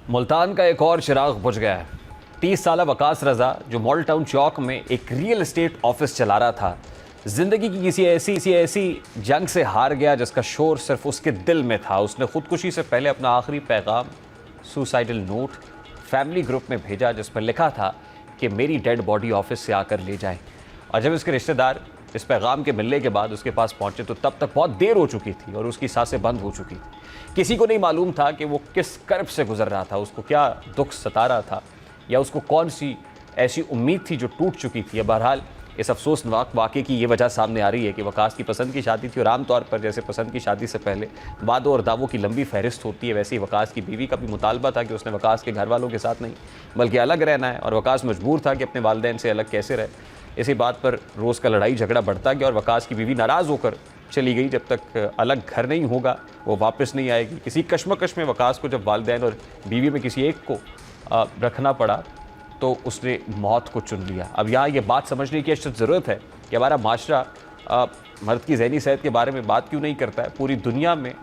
मुल्तान का एक और चिराग बुझ गया है। 30 साला वकास रजा जो मॉडल टाउन चौक में एक रियल एस्टेट ऑफिस चला रहा था, जिंदगी की किसी ऐसी जंग से हार गया जिसका शोर सिर्फ उसके दिल में था। उसने खुदकुशी से पहले अपना आखिरी पैगाम सुसाइडल नोट फैमिली ग्रुप में भेजा, जिस पर लिखा था कि मेरी डेड बॉडी ऑफिस से आकर ले जाएं। और जब उसके रिश्तेदार इस पैगाम के मिलने के बाद उसके पास पहुंचे तो तब तक बहुत देर हो चुकी थी और उसकी सांसें बंद हो चुकी थी। किसी को नहीं मालूम था कि वो किस कर्ब से गुजर रहा था, उसको क्या दुख सता रहा था, या उसको कौन सी ऐसी उम्मीद थी जो टूट चुकी थी। बहरहाल इस अफसोसनाक वाक़े की ये वजह सामने आ रही है कि वकास की पसंद की शादी थी और आमतौर पर जैसे पसंद की शादी से पहले वादों और दावों की लंबी फहरिस्त होती है, वैसे ही वकास की बीवी का भी मुतालबा था कि उसने वकास के घर वालों के साथ नहीं बल्कि अलग रहना है, और वकास मजबूर था कि अपने वालिदैन से अलग कैसे रहे। इसी बात पर रोज़ का लड़ाई झगड़ा बढ़ता गया और वकास की बीवी नाराज़ होकर चली गई। जब तक अलग घर नहीं होगा वो वापस नहीं आएगी। किसी कश्मकश में वकास को जब वालिदैन और बीवी में किसी एक को रखना पड़ा तो उसने मौत को चुन लिया। अब यहाँ ये बात समझने की अशद ज़रूरत है कि हमारा माशरा मर्द की ज़हनी सेहत के बारे में बात क्यों नहीं करता है। पूरी दुनिया में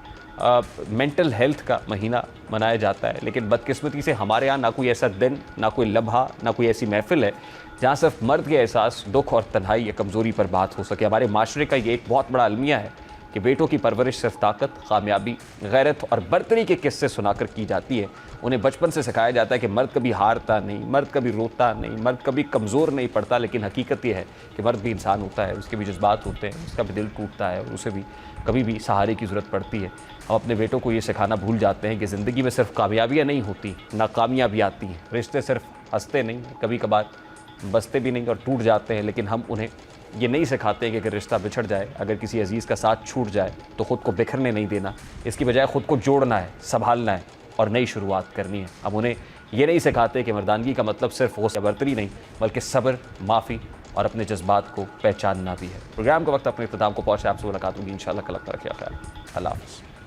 मेंटल हेल्थ का महीना मनाया जाता है, लेकिन बदकिस्मती से हमारे यहाँ ना कोई ऐसा दिन, ना कोई लम्हा, ना कोई ऐसी महफिल है जहाँ सिर्फ मर्द के एहसास, दुख और तन्हाई या कमज़ोरी पर बात हो सके। हमारे माशरे का ये एक बहुत बड़ा अलमिया है कि बेटों की परवरिश सिर्फ ताकत, कामयाबी, गैरत और बर्तरी के किस्से सुनाकर की जाती है। उन्हें बचपन से सिखाया जाता है कि मर्द कभी हारता नहीं, मर्द कभी रोता नहीं, मर्द कभी कमज़ोर नहीं पड़ता। लेकिन हकीकत यह है कि मर्द भी इंसान होता है, उसके भी जज्बात होते हैं, उसका भी दिल टूटता है और उसे भी कभी भी सहारे की ज़रूरत पड़ती है। हम अपने बेटों को ये सिखाना भूल जाते हैं कि ज़िंदगी में सिर्फ कामयाबियाँ नहीं होती, नाकामियाँ भी आती हैं। रिश्ते सिर्फ हंसते नहीं, कभी कभार बसते भी नहीं और टूट जाते हैं। लेकिन हम उन्हें ये नहीं सिखाते कि अगर रिश्ता बिछड़ जाए, अगर किसी अजीज़ का साथ छूट जाए तो ख़ुद को बिखरने नहीं देना, इसकी बजाय ख़ुद को जोड़ना है, संभालना है और नई शुरुआत करनी है। हम उन्हें ये नहीं सिखाते कि मर्दानगी का मतलब सिर्फ हो बर्तरी नहीं, बल्कि सब्र, माफ़ी और अपने जज्बात को पहचानना भी है। प्रोग्राम के वक्त अपने इख्तिताम को पहुँचे, आपसे मुलाकात होगी इंशाल्लाह। कल अपना रखिए ख्याल। अल्लाह हाफ़िज़।